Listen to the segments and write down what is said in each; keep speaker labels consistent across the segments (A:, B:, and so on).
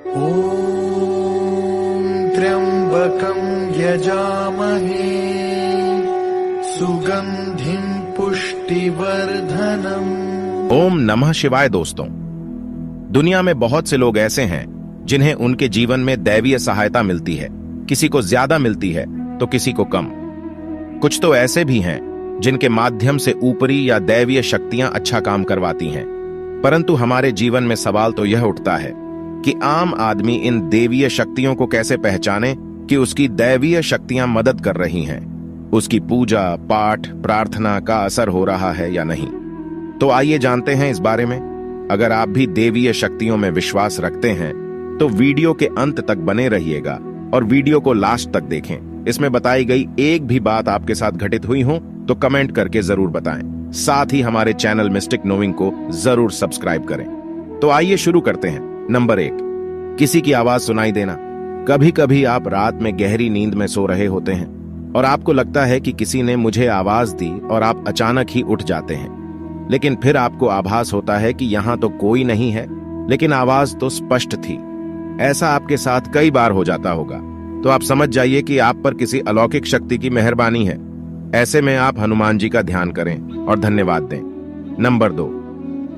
A: ॐ त्र्यम्बकं यजामहे सुगंधिं पुष्टिवर्धनम्।
B: ओम नमः शिवाय। दोस्तों, दुनिया में बहुत से लोग ऐसे हैं जिन्हें उनके जीवन में दैवीय सहायता मिलती है। किसी को ज्यादा मिलती है तो किसी को कम। कुछ तो ऐसे भी हैं जिनके माध्यम से ऊपरी या दैवीय शक्तियां अच्छा काम करवाती हैं। परंतु हमारे जीवन में सवाल तो यह उठता है कि आम आदमी इन देवीय शक्तियों को कैसे पहचाने कि उसकी दैवीय शक्तियां मदद कर रही हैं, उसकी पूजा पाठ प्रार्थना का असर हो रहा है या नहीं। तो आइए जानते हैं इस बारे में। अगर आप भी देवीय शक्तियों में विश्वास रखते हैं तो वीडियो के अंत तक बने रहिएगा और वीडियो को लास्ट तक देखें। इसमें बताई गई एक भी बात आपके साथ घटित हुई हो तो कमेंट करके जरूर बताएं। साथ ही हमारे चैनल मिस्टिक नोइंग को जरूर सब्सक्राइब करें। तो आइए शुरू करते हैं। नंबर 1, किसी की आवाज सुनाई देना। कभी कभी आप रात में गहरी नींद में सो रहे होते हैं और आपको लगता है कि किसी ने मुझे आवाज दी और आप अचानक ही उठ जाते हैं। लेकिन फिर आपको आभास होता है कि यहां तो कोई नहीं है, लेकिन आवाज तो स्पष्ट थी। ऐसा आपके साथ कई बार हो जाता होगा। तो आप समझ जाइए कि आप पर किसी अलौकिक शक्ति की मेहरबानी है। ऐसे में आप हनुमान जी का ध्यान करें और धन्यवाद दें। नंबर 2,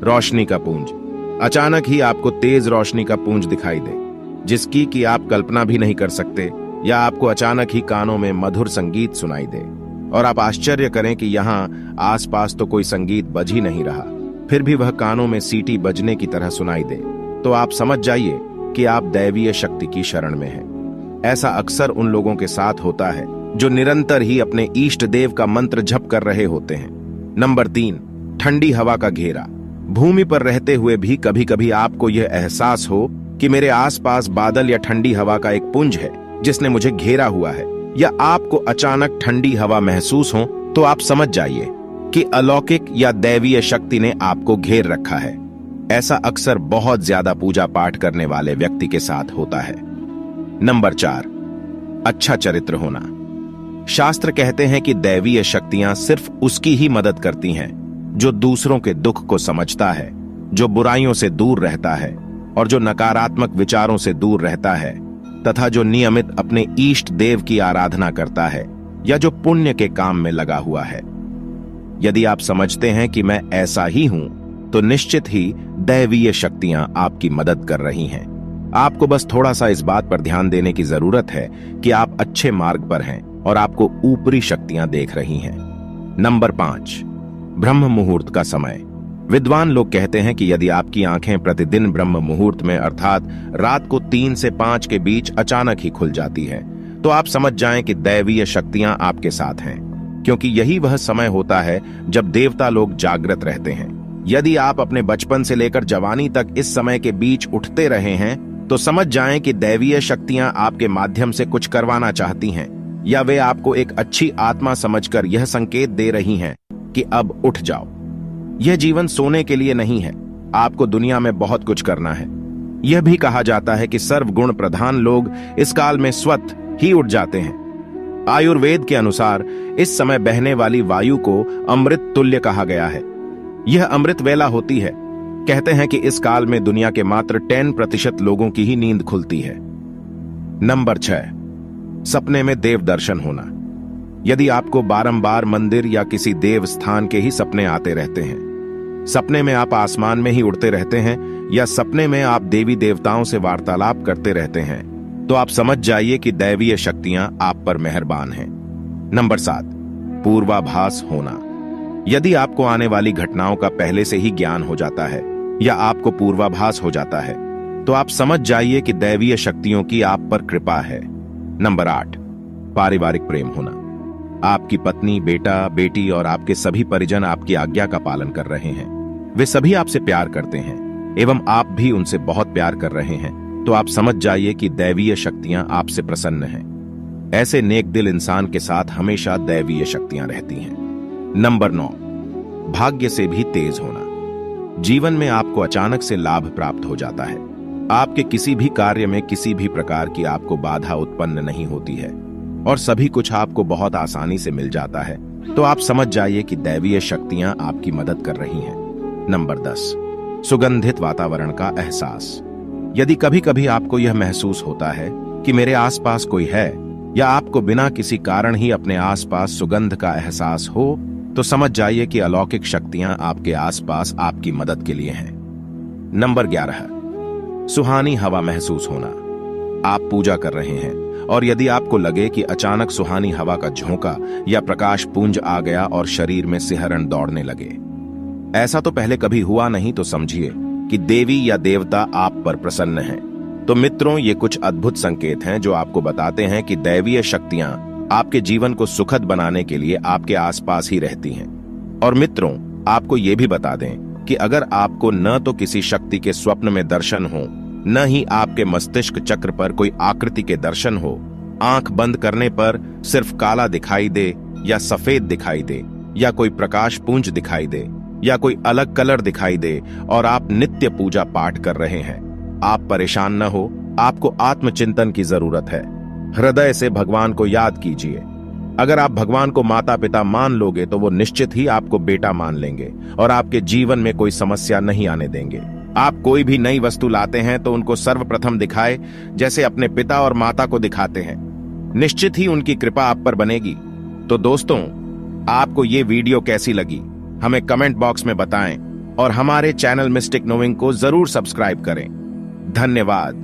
B: रोशनी का पुंज। अचानक ही आपको तेज रोशनी का पुंज दिखाई दे, जिसकी कि आप कल्पना भी नहीं कर सकते, या आपको अचानक ही कानों में मधुर संगीत सुनाई दे और आप आश्चर्य करें कि यहाँ आसपास तो कोई संगीत बज ही नहीं रहा, फिर भी वह कानों में सीटी बजने की तरह सुनाई दे, तो आप समझ जाइए कि आप दैवीय शक्ति की शरण में हैं। ऐसा अक्सर उन लोगों के साथ होता है जो निरंतर ही अपने इष्ट देव का मंत्र जप कर रहे होते हैं। नंबर 3, ठंडी हवा का घेरा। भूमि पर रहते हुए भी कभी कभी आपको यह एहसास हो कि मेरे आसपास बादल या ठंडी हवा का एक पुंज है जिसने मुझे घेरा हुआ है, या आपको अचानक ठंडी हवा महसूस हो, तो आप समझ जाइए कि अलौकिक या दैवीय शक्ति ने आपको घेर रखा है। ऐसा अक्सर बहुत ज्यादा पूजा पाठ करने वाले व्यक्ति के साथ होता है। नंबर 4, अच्छा चरित्र होना। शास्त्र कहते हैं कि दैवीय शक्तियां सिर्फ उसकी ही मदद करती हैं जो दूसरों के दुख को समझता है, जो बुराइयों से दूर रहता है और जो नकारात्मक विचारों से दूर रहता है, तथा जो नियमित अपने इष्ट देव की आराधना करता है या जो पुण्य के काम में लगा हुआ है। यदि आप समझते हैं कि मैं ऐसा ही हूं, तो निश्चित ही दैवीय शक्तियां आपकी मदद कर रही हैं। आपको बस थोड़ा सा इस बात पर ध्यान देने की जरूरत है कि आप अच्छे मार्ग पर हैं और आपको ऊपरी शक्तियां देख रही हैं। नंबर 5, ब्रह्म मुहूर्त का समय। विद्वान लोग कहते हैं कि यदि आपकी आंखें प्रतिदिन ब्रह्म मुहूर्त में अर्थात रात को 3 से 5 के बीच अचानक ही खुल जाती हैं, तो आप समझ जाएं कि दैवीय शक्तियां आपके साथ हैं, क्योंकि यही वह समय होता है जब देवता लोग जागृत रहते हैं। यदि आप अपने बचपन से लेकर जवानी तक इस समय के बीच उठते रहे हैं, तो समझ जाएं कि दैवीय शक्तियां आपके माध्यम से कुछ करवाना चाहती हैं, या वे आपको एक अच्छी आत्मा समझकर यह संकेत दे रही हैं कि अब उठ जाओ। यह जीवन सोने के लिए नहीं है, आपको दुनिया में बहुत कुछ करना है। यह भी कहा जाता है कि सर्वगुण प्रधान लोग इस काल में स्वतः ही उठ जाते हैं। आयुर्वेद के अनुसार इस समय बहने वाली वायु को अमृत तुल्य कहा गया है। यह अमृत वेला होती है। कहते हैं कि इस काल में दुनिया के मात्र 10% लोगों की ही नींद खुलती है। नंबर 6, सपने में देव दर्शन होना। यदि आपको बारंबार मंदिर या किसी देव स्थान के ही सपने आते रहते हैं, सपने में आप आसमान में ही उड़ते रहते हैं, या सपने में आप देवी देवताओं से वार्तालाप करते रहते हैं, तो आप समझ जाइए कि दैवीय शक्तियां आप पर मेहरबान हैं। नंबर 7, पूर्वाभास होना। यदि आपको आने वाली घटनाओं का पहले से ही ज्ञान हो जाता है या आपको पूर्वाभास हो जाता है, तो आप समझ जाइए कि दैवीय शक्तियों की आप पर कृपा है। नंबर 8, पारिवारिक प्रेम होना। आपकी पत्नी, बेटा, बेटी और आपके सभी परिजन आपकी आज्ञा का पालन कर रहे हैं। वे सभी आपसे प्यार करते हैं एवं आप भी उनसे बहुत प्यार कर रहे हैं, तो आप समझ जाइए कि दैवीय शक्तियां आपसे प्रसन्न हैं। ऐसे नेक दिल इंसान के साथ हमेशा दैवीय शक्तियां रहती हैं। नंबर 9, भाग्य से भी तेज होना। जीवन में आपको अचानक से लाभ प्राप्त हो जाता है। आपके किसी भी कार्य में किसी भी प्रकार की आपको बाधा उत्पन्न नहीं होती है और सभी कुछ आपको बहुत आसानी से मिल जाता है, तो आप समझ जाइए कि दैवीय शक्तियां आपकी मदद कर रही हैं। नंबर 10, सुगंधित वातावरण का एहसास। यदि कभी कभी आपको यह महसूस होता है कि मेरे आसपास कोई है, या आपको बिना किसी कारण ही अपने आसपास सुगंध का एहसास हो, तो समझ जाइए कि अलौकिक शक्तियां आपके आसपास आपकी मदद के लिए हैं। नंबर 11, सुहानी हवा महसूस होना। आप पूजा कर रहे हैं और यदि आपको लगे कि अचानक सुहानी हवा का झोंका या प्रकाश पुंज आ गया और शरीर में सिहरन दौड़ने लगे, ऐसा तो पहले कभी हुआ नहीं, तो समझिए कि देवी या देवता आप पर प्रसन्न हैं। तो मित्रों, ये कुछ अद्भुत संकेत हैं जो आपको बताते हैं कि दैवीय शक्तियां आपके जीवन को सुखद बनाने के लिए आपके आसपास ही रहती हैं। और मित्रों, आपको ये भी बता दें कि अगर आपको न तो किसी शक्ति के स्वप्न में दर्शन हो, न ही आपके मस्तिष्क चक्र पर कोई आकृति के दर्शन हो, आंख बंद करने पर सिर्फ काला दिखाई दे या सफेद दिखाई दे या कोई प्रकाश पुंज दिखाई दे या कोई अलग कलर दिखाई दे और आप नित्य पूजा पाठ कर रहे हैं, आप परेशान न हो। आपको आत्मचिंतन की जरूरत है। हृदय से भगवान को याद कीजिए। अगर आप भगवान को माता पिता मान लोगे तो वो निश्चित ही आपको बेटा मान लेंगे और आपके जीवन में कोई समस्या नहीं आने देंगे। आप कोई भी नई वस्तु लाते हैं तो उनको सर्वप्रथम दिखाए जैसे अपने पिता और माता को दिखाते हैं। निश्चित ही उनकी कृपा आप पर बनेगी। तो दोस्तों, आपको ये वीडियो कैसी लगी हमें कमेंट बॉक्स में बताएं और हमारे चैनल मिस्टिक नोइंग को जरूर सब्सक्राइब करें। धन्यवाद।